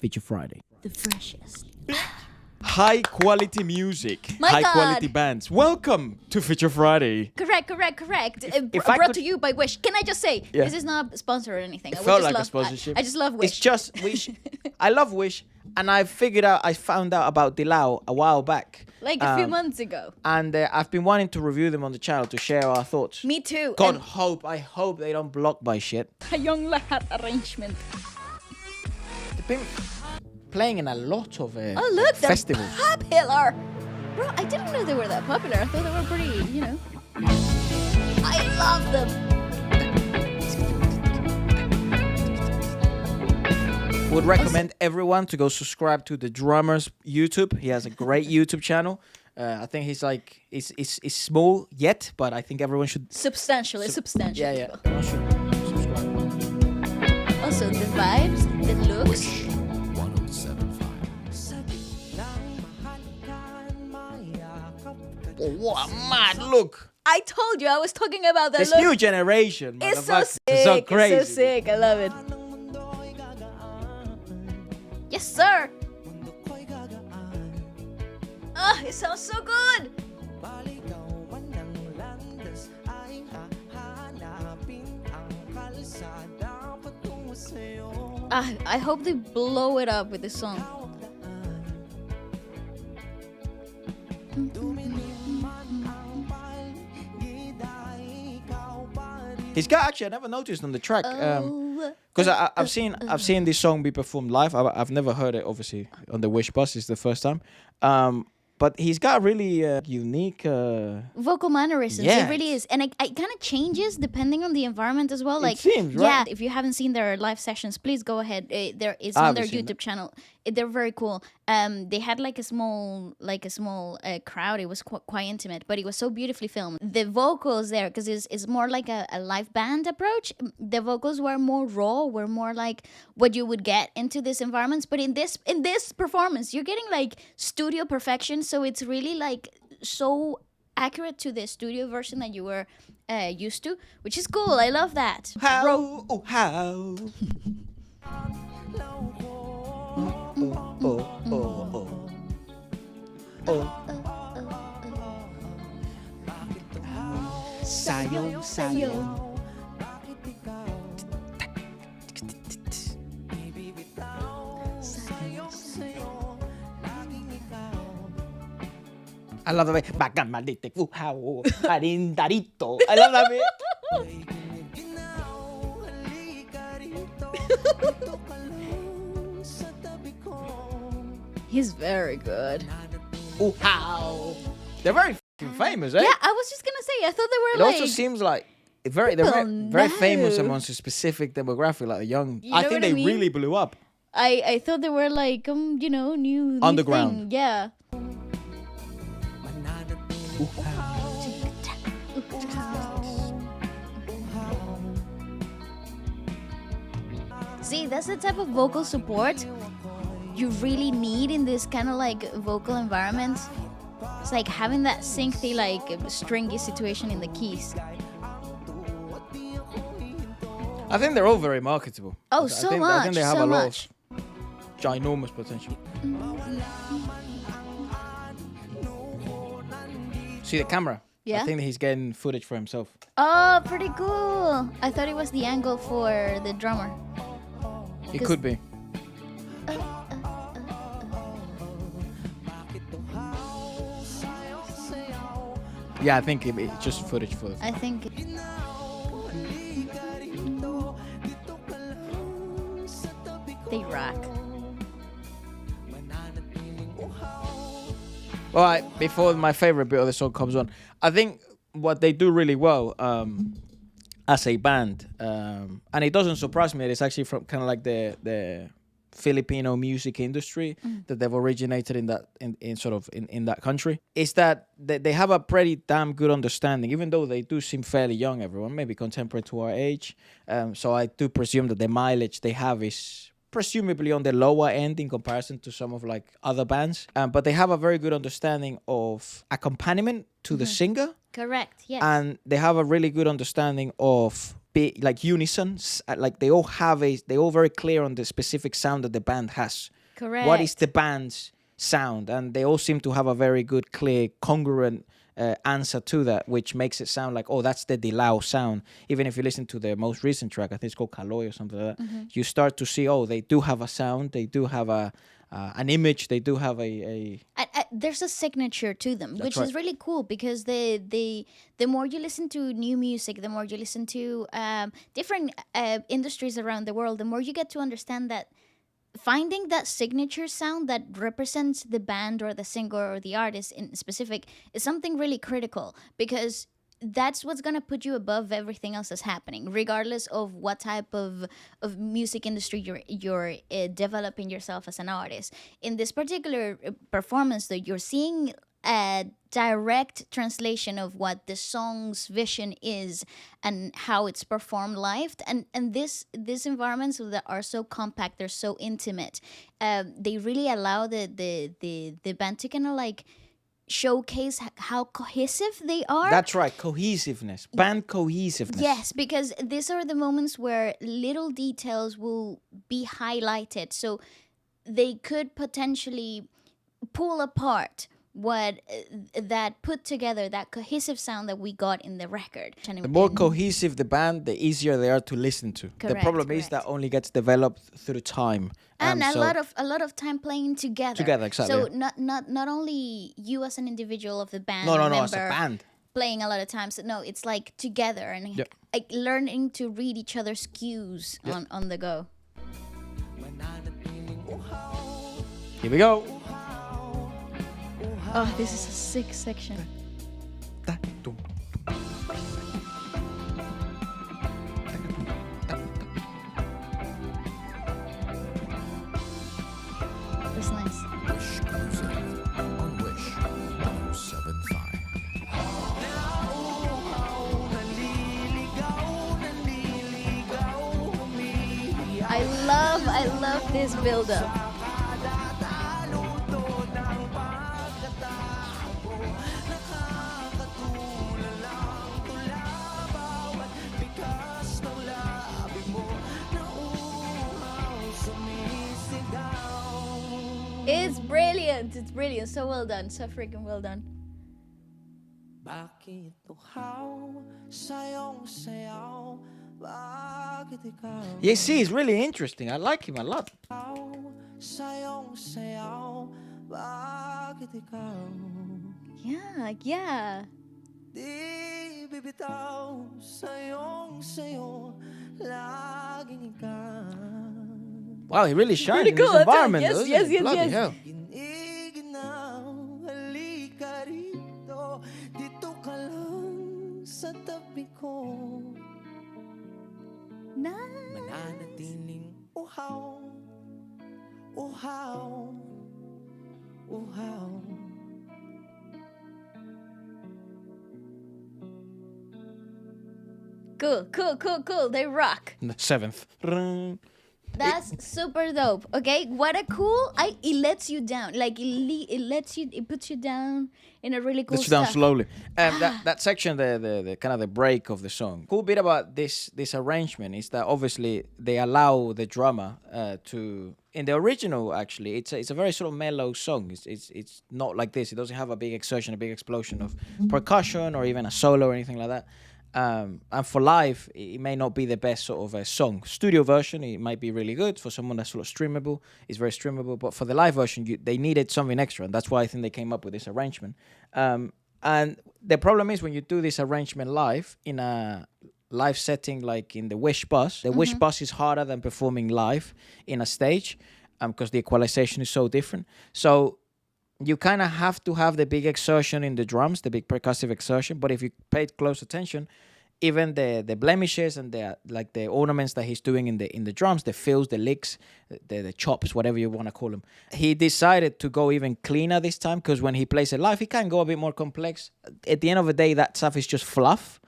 Feature Friday. The freshest. High quality music, My high God. quality bands. Welcome to Feature Friday. Correct. if I Brought could- to you by Wish. Can I just say, Yeah. this is not a sponsor or anything. It We felt just like a love- sponsorship. I just love Wish. It's just Wish. I love Wish, and I found out about Dilaw a while back. like a few months ago. And I've been wanting to review them on the channel to share our thoughts. Me too. God, And I hope they don't block by shit. yung lahat arrangement. They've been playing in a lot of Oh look, they're festivals. popular. Bro, I didn't know they were that popular. I thought they were pretty, I love them. Would recommend everyone to go subscribe to the drummer's YouTube. He has a great YouTube channel. I think he's like it's small yet, but I think everyone should. Substantial. It's substantial. Yeah. people. Everyone should subscribe. Also, the vibes, the looks. 107.5. Oh, what a mad look! I told you I was talking about that This look. new generation, It's so motherfucker. sick. It's so crazy. It's so sick. I love it. Yes, sir. It sounds so good. I hope they blow it up with this song. He's got actually I never noticed on the track Oh, because I've seen this song be performed live. I've never heard it obviously on the Wish bus. It's the first time. But he's got a really unique. vocal mannerisms. Yeah. It really is, and it kind of changes depending on the environment as well. Like, seems, right? yeah. If you haven't seen their live sessions, please go ahead. There is I on their haven't seen YouTube channel. They're very cool. They had like a small crowd. It was quite intimate, but it was so beautifully filmed. The vocals there, because it's more like a live band approach. The vocals were more raw, were more like what you would get into these environments. But in this performance, you're getting like studio perfection. So it's really like so accurate to the studio version that you were used to, which is cool. I love that. How? Oh, how? Sayo, sayo. I love the way. Bagan maldite Uhaw, harindarito. I love that bit. He's very good. Uhaw. They're very fucking famous, eh? Yeah, I was just gonna say. I thought It they were also like. seems like they're People very famous know. amongst a specific demographic, like a young. You I know think what I they mean? really blew up. I thought they were like new Underground. thing. Yeah. See, that's the type of vocal support you really need in this kind of like vocal environment. It's like having that synchy, like stringy situation in the keys. I think they're all very marketable. Oh, I so think, much, I think they have so a lot much. of ginormous potential. See the camera? Yeah. I think he's getting footage for himself. Oh, pretty cool. I thought it was the angle for the drummer. It 'Cause- could be. Yeah, I think it's just footage for. I think. They rock. All right, before my favorite bit of the song comes on, I think what they do really well as a band, and it doesn't surprise me that it's actually from kind of like the Filipino music industry that they've originated in that country, is that they have a pretty damn good understanding, even though they do seem fairly young, everyone, maybe contemporary to our age. So I do presume that the mileage they have is presumably on the lower end in comparison to some of like other bands. But they have a very good understanding of accompaniment to the singer. Correct. Yes. And they have a really good understanding of big, like unison, like they all very clear on the specific sound that the band has. Correct. What is the band's sound? And they all seem to have a very good, clear, congruent answer to that, which makes it sound like, oh, that's the Dilaw sound. Even if you listen to the most recent track, I think it's called Kaloy or something like that, you start to see, oh, they do have a sound, they do have an image, they do have there's a signature to them, That's which right. is really cool, because the more you listen to new music, the more you listen to different industries around the world, the more you get to understand that finding that signature sound that represents the band or the singer or the artist in specific is something really critical, because that's what's gonna put you above everything else that's happening, regardless of what type of music industry you're developing yourself as an artist. In this particular performance, though, you're seeing a direct translation of what the song's vision is and how it's performed live, and these environments that are so compact, they're so intimate, they really allow the band to kind of like showcase how cohesive they are. That's right, cohesiveness, band cohesiveness. Yes, because these are the moments where little details will be highlighted, so they could potentially pull apart what that put together, that cohesive sound that we got in the record. The more cohesive the band, the easier they are to listen to. The problem is that only gets developed through time. And a so- lot of time playing together. Together, exactly, So yeah. not only you as an individual of the band, No, member, as a band. playing a lot of times. No, it's like together and Yep. like learning to read each other's cues on the go. Here we go. Oh, this is a sick section. That's nice. On Wish 107.5. I love this build up. It's brilliant. It's brilliant. So well done. So freaking well done. Bakit uhaw sayong sayaw? Bakit ikaw Yeah, see, it's really interesting. I like him a lot. sayong sayaw? Bakit ikaw Yeah. di bibitaw sayong sayo? Laging ikaw Wow, he really shines in cool, this that's it. environment. Yes, doesn't yes, he? yes, Bloody yes. hell. Giniginaw, halika rito, dito ka lang sa tabi ko. Nice. Mananatiling uhaw, uhaw, uhaw. Cool. They rock. The seventh. That's super dope. Okay, what a cool. It lets you down. Like it puts you down in a really cool Let's down stuff. slowly. That section, the kind of the break of the song. Cool bit about this arrangement is that obviously they allow the drummer to. In the original, actually, it's a very sort of mellow song. It's not like this. It doesn't have a big exertion, a big explosion of percussion or even a solo or anything like that. And for live, it may not be the best sort of a song. Studio version, it might be really good for someone that's sort of streamable. It's very streamable, but for the live version, they needed something extra, and that's why I think they came up with this arrangement. And the problem is when you do this arrangement live in a live setting, like in the Wish bus, the Wish bus is harder than performing live in a stage, because the equalization is so different. So you kind of have to have the big exertion in the drums, the big percussive exertion. But if you paid close attention, even the blemishes and the ornaments that he's doing in the drums, the fills, the licks, the chops, whatever you want to call them, he decided to go even cleaner this time, because when he plays it live, he can go a bit more complex. At the end of the day, that stuff is just fluff.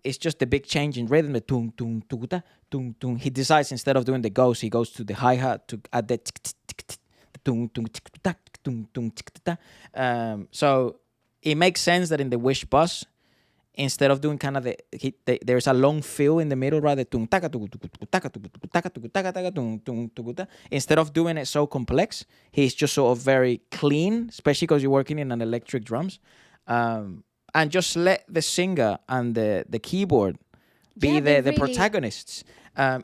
It's just the big change in rhythm, the tung tung tung ta tung tung. He decides instead of doing the goes, he goes to the hi hat to add the tung tung ta tung tung ta. So it makes sense that in the Wish bus, instead of doing kind of there's a long fill in the middle, right? The tung taka tuku tuku tuku taka tuku tuku taka tuku taka taka tung tung tuku ta. Instead of doing it so complex, he's just sort of very clean, especially because you're working in an electric drums, and just let the singer and the keyboard be the protagonists.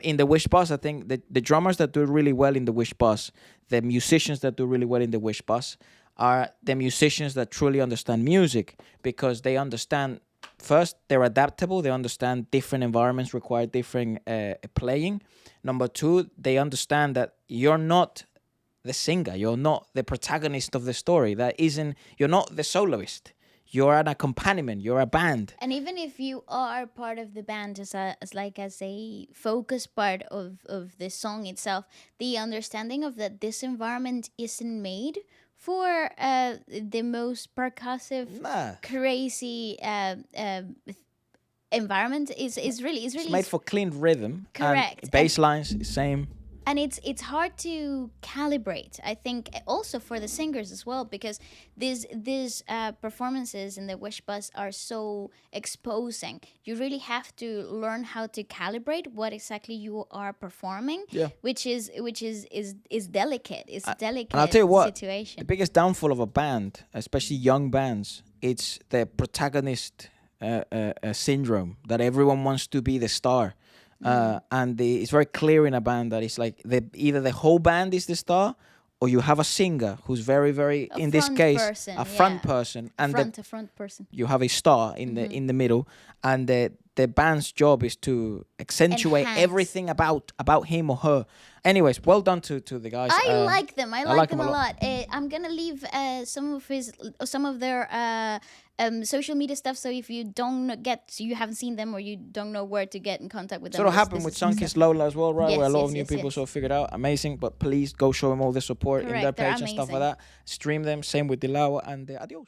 In the Wish Bus, I think the drummers that do really well in the Wish Bus, the musicians that do really well in the Wish Bus, are the musicians that truly understand music, because they understand. First, they're adaptable. They understand different environments require different playing. Number two, they understand that you're not the singer. You're not the protagonist of the story. You're not the soloist. You're an accompaniment. You're a band. And even if you are part of the band as a focus part of the song itself, the understanding of that this environment isn't made for the most percussive, crazy environment is really It's made for clean rhythm. Correct. And bass lines, same. And it's hard to calibrate, I think, also for the singers as well, because these performances in the Wish Bus are so exposing. You really have to learn how to calibrate what exactly you are performing, which is delicate. It's a delicate and I'll tell you what, situation. The biggest downfall of a band, especially young bands, it's the protagonist syndrome, that everyone wants to be the star. And it's very clear in a band that it's like either the whole band is the star, or you have a singer who's very, very, in this case, a front person, and a front person. You have a star in the middle, and the band's job is to accentuate everything about him or her. Anyways, well done to the guys. I like them. I like them a lot. I'm gonna leave some of their social media stuff. So if you you haven't seen them, or you don't know where to get in contact with them. Sort of happened with Sunkist Lola as well, right? Yes, where a lot of new people sort of figured out. Amazing, but please go show them all the support in their page and stuff like that. Stream them. Same with Dilaw, and adios.